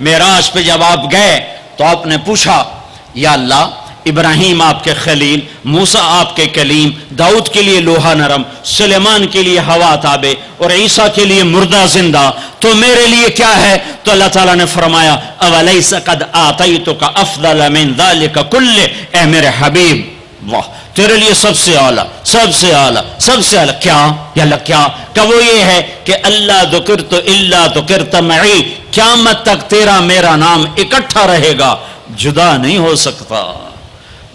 معراج پہ جب آپ گئے تو آپ نے پوچھا یا اللہ ابراہیم آپ کے خلیل، موسیٰ آپ کے کلیم، داؤد کے لیے لوہا نرم، سلیمان کے لیے ہوا تابع اور عیسیٰ کے لیے مردہ زندہ، تو میرے لیے کیا ہے؟ تو اللہ تعالیٰ نے فرمایا اولیس قد آتیتک افضل من ذلک کلہ، اے میرے حبیب واہ تیرے لیے سب سے اعلیٰ سب سے اعلیٰ سب سے اعلیٰ کیا؟ یا اللہ کیا؟ کہ وہ یہ ہے کہ اللہ ذکرت الا ذکرت معی، قیامت تک تیرا میرا نام اکٹھا رہے گا، جدا نہیں ہو سکتا۔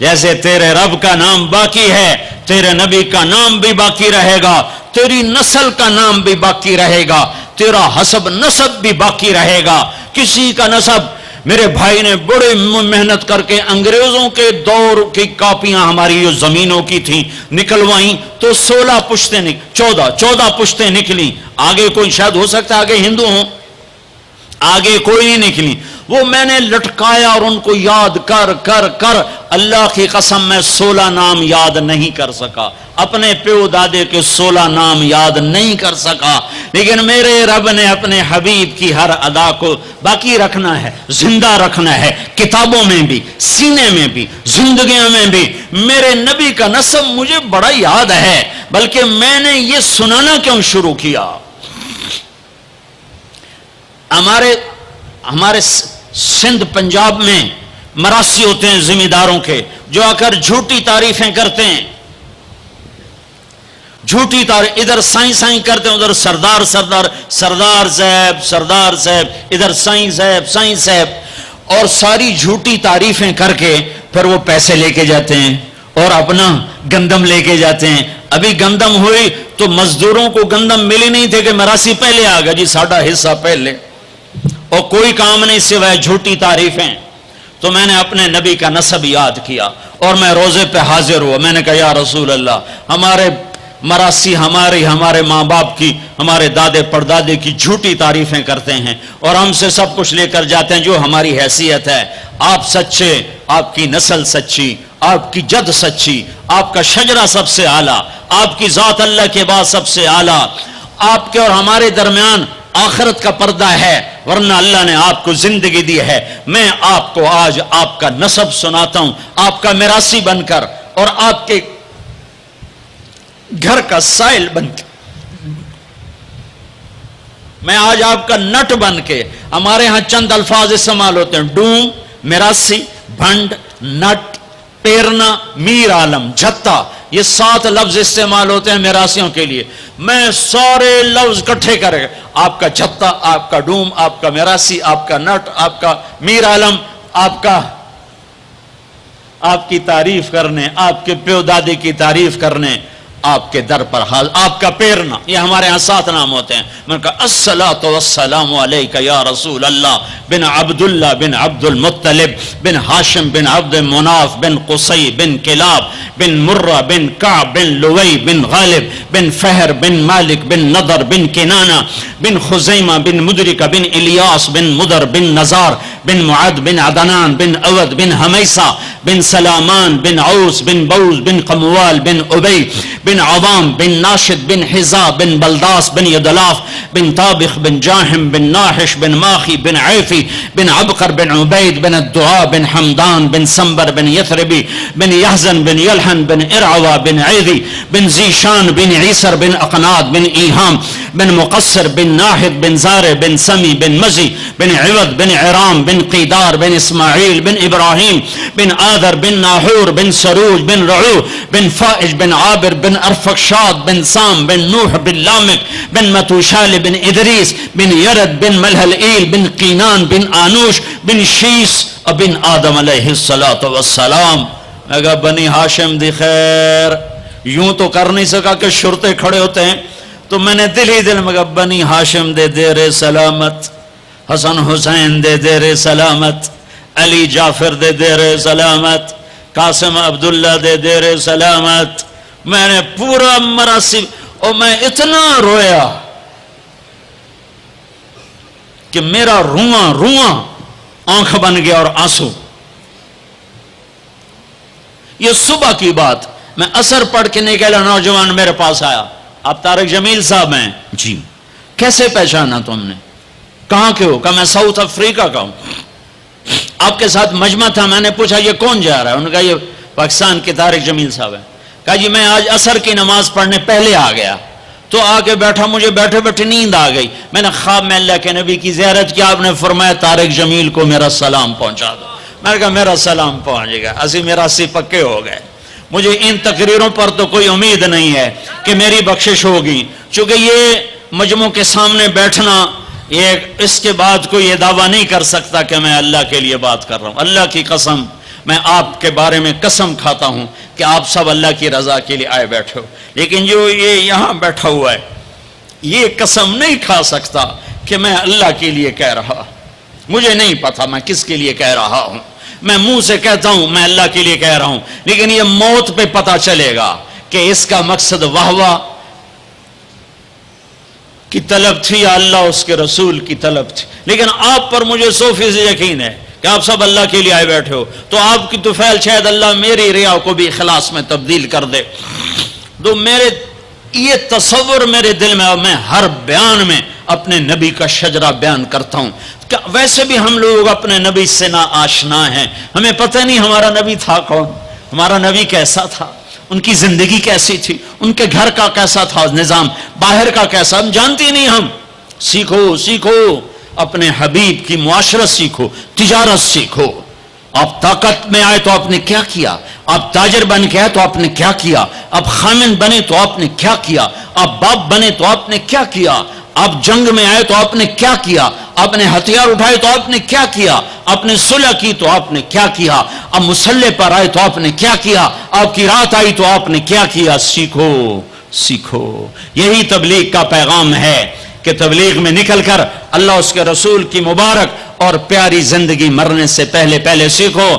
جیسے تیرے رب کا نام باقی ہے، تیرے نبی کا نام بھی باقی رہے گا، تیری نسل کا نام بھی باقی رہے گا، تیرا حسب نسب بھی باقی رہے گا۔ کسی کا نسب، میرے بھائی نے بڑے محنت کر کے انگریزوں کے دور کی کاپیاں ہماری جو زمینوں کی تھیں نکلوائیں تو 16 پشتیں 14 پشتیں نکلی، آگے کوئی شاید ہو سکتا ہے آگے ہندو ہوں، آگے کوئی نہیں نکلی، وہ میں نے لٹکایا اور ان کو یاد کر کر کر اللہ کی قسم میں 16 نام یاد نہیں کر سکا، اپنے پیو دادے کے 16 نام یاد نہیں کر سکا، لیکن میرے رب نے اپنے حبیب کی ہر ادا کو باقی رکھنا ہے، زندہ رکھنا ہے، کتابوں میں بھی، سینے میں بھی، زندگیوں میں بھی۔ میرے نبی کا نسب مجھے بڑا یاد ہے، بلکہ میں نے یہ سنانا کیوں شروع کیا؟ ہمارے سندھ پنجاب میں مراسی ہوتے ہیں ذمہ داروں کے، جو آ کر جھوٹی تعریفیں کرتے ہیں، جھوٹی تعریف، ادھر سائیں سائیں کرتے ہیں، ادھر سردار صاحب، ادھر سائیں صاحب، اور ساری جھوٹی تعریفیں کر کے پھر وہ پیسے لے کے جاتے ہیں اور اپنا گندم لے کے جاتے ہیں۔ ابھی گندم ہوئی تو مزدوروں کو گندم ملی نہیں تھے کہ مراسی پہلے آ گیا جی ساڈا حصہ پہلے، اور کوئی کام نہیں سوائے جھوٹی تعریفیں۔ تو میں نے اپنے نبی کا نسب یاد کیا اور میں روزے پہ حاضر ہوا، میں نے کہا یا رسول اللہ، ہمارے مراسی ہمارے ماں باپ کی، ہمارے دادے پردادے کی جھوٹی تعریفیں کرتے ہیں اور ہم سے سب کچھ لے کر جاتے ہیں جو ہماری حیثیت ہے۔ آپ سچے، آپ کی نسل سچی، آپ کی جد سچی، آپ کا شجرہ سب سے اعلیٰ، آپ کی ذات اللہ کے بعد سب سے اعلیٰ، آپ کے اور ہمارے درمیان آخرت کا پردہ ہے، ورنہ اللہ نے آپ کو زندگی دی ہے۔ میں آپ کو آج آپ کا نسب سناتا ہوں، آپ کا میراثی بن کر اور آپ کے گھر کا سائل بن کے، میں آج آپ کا نٹ بن کے، ہمارے ہاں چند الفاظ استعمال ہوتے ہیں، ڈوم، میراثی، بھنڈ، نٹ، پیرنا، میر عالم، جھتا، یہ 7 لفظ استعمال ہوتے ہیں میراثیوں کے لیے۔ میں سارے لفظ کٹھے کرے، آپ کا جھتا، آپ کا ڈوم، آپ کا میراثی، آپ کا نٹ، آپ کا میر عالم، آپ کی تعریف کرنے، آپ کے پیو دادی کی تعریف کرنے آپ کے در پر حال، آپ کا پیرنا، یہ ہمارے ہاں 7 نام ہوتے ہیں۔ میں نے کہا الصلاۃ والسلام علیک یا رسول اللہ بن عبداللہ بن عبد المطلب بن ہاشم بن عبد مناف بن قصی بن کلاب بن مرہ بن کعب بن لوی بن غالب بن فہر بن مالک بن نضر بن کنانہ بن خزیمہ بن مدرکہ بن الیاس بن مدر بن نزار بن معد بن عدنان بن اود بن حمیسہ بن سلامان بن عوس بن بوز بن قموال بن ابی بن عوام بن ناشد بن حزا بن بلداس بن یدلاف بن طابخ بن جاہم بن ناحش بن ماخی بن عیفی بن عبقر بن عبید بن الدعاء بن حمدان بن سنبر بن یثربی بن یحزن بن یلحن بن ارعوا بن عیدی بن زیشان بن عیسر بن اقناد بن ایہام بن مقصر بن ناحد بن زار بن سمی بن مزی بن عوض بن عرام بن قیدار بن اسماعیل بن ابراہیم بن آذر بن ناحور بن سروج بن رعو بن فائج بن عابر بن ارفقشاد بن سام بن نوح بن لامک بن متوشال بن ادریس بن یرد بن ملحلئیل بن قینان بن آنوش بن شیس بن آدم علیہ السلام۔ اگر بنی ہاشم دی خیر، یوں تو کر نہیں سکا کہ شرطے کھڑے ہوتے ہیں، تو میں نے دل ہی دل میں کہا بنی ہاشم دے دیر سلامت، حسن حسین دے دیر سلامت، علی جعفر دے دیر سلامت، قاسم عبداللہ دے دیر سلامت۔ میں نے پورا مراسم، اور میں اتنا رویا کہ میرا رواں آنکھ بن گیا اور آنسو۔ یہ صبح کی بات، میں اثر پڑھ کے نکلا، نوجوان میرے پاس آیا، آپ طارق جمیل صاحب ہیں؟ جی۔ کیسے پہچانا تم نے؟ کہاں کے ہو؟ کہا میں ساؤتھ افریقہ کا ہوں۔ آپ کے ساتھ مجمع تھا، میں نے پوچھا یہ کون جا رہا ہے؟ انہوں نے کہا یہ پاکستان کے طارق جمیل صاحب ہیں۔ کہا جی میں آج عصر کی نماز پڑھنے پہلے آ گیا تو آ کے بیٹھا، مجھے بیٹھے بیٹھے نیند آ گئی، میں نے خواب میں اللہ کے نبی کی زیارت کی، آپ نے فرمایا طارق جمیل کو میرا سلام پہنچا دو۔ میں نے کہا میرا سلام پہنچے گا، اسی میرا سی پکے ہو گئے۔ مجھے ان تقریروں پر تو کوئی امید نہیں ہے کہ میری بخشش ہوگی، چونکہ یہ مجموع کے سامنے بیٹھنا، یہ اس کے بعد کوئی یہ دعویٰ نہیں کر سکتا کہ میں اللہ کے لیے بات کر رہا ہوں۔ اللہ کی قسم، میں آپ کے بارے میں قسم کھاتا ہوں کہ آپ سب اللہ کی رضا کے لیے آئے بیٹھے ہو، لیکن جو یہ یہاں بیٹھا ہوا ہے یہ قسم نہیں کھا سکتا کہ میں اللہ کے لیے کہہ رہا۔ مجھے نہیں پتا میں کس کے لیے کہہ رہا ہوں، میں منہ سے کہتا ہوں میں اللہ کے لیے کہہ رہا ہوں، لیکن یہ موت پہ پتا چلے گا کہ اس کا مقصد واہ کی طلب تھی یا اللہ اس کے رسول کی طلب تھی۔ لیکن آپ پر مجھے 100% یقین ہے کہ آپ سب اللہ کے لیے آئے بیٹھے ہو، تو آپ کی طفیل شاید اللہ میری ریا کو بھی اخلاص میں تبدیل کر دے۔ تو میرے یہ تصور میرے دل میں، میں ہر بیان میں اپنے نبی کا شجرہ بیان کرتا ہوں۔ ویسے بھی ہم لوگ اپنے نبی سے نا آشنا ہیں، ہمیں پتہ نہیں ہمارا نبی تھا کون، ہمارا نبی کیسا تھا، ان کی زندگی کیسی تھی، ان کے گھر کا کیسا تھا نظام، باہر کا کیسا، ہم جانتے نہیں۔ ہم سیکھو سیکھو، اپنے حبیب کی معاشرت سیکھو، تجارت سیکھو۔ آپ طاقت میں آئے تو آپ نے کیا کیا، آپ تاجر بن کے آئے تو آپ نے کیا کیا، آپ خامن بنے تو آپ نے کیا کیا، آپ باپ بنے تو آپ نے کیا کیا، آپ جنگ میں آئے تو آپ نے کیا کیا، آپ نے ہتھیار اٹھائے تو آپ نے کیا کیا، آپ نے صلح کی تو آپ نے کیا کیا، آپ مسلح پر آئے تو آپ نے کیا کیا، آپ کی رات آئی تو آپ نے کیا کیا۔ سیکھو سیکھو، یہی تبلیغ کا پیغام ہے کہ تبلیغ میں نکل کر اللہ اس کے رسول کی مبارک اور پیاری زندگی مرنے سے پہلے سیکھو۔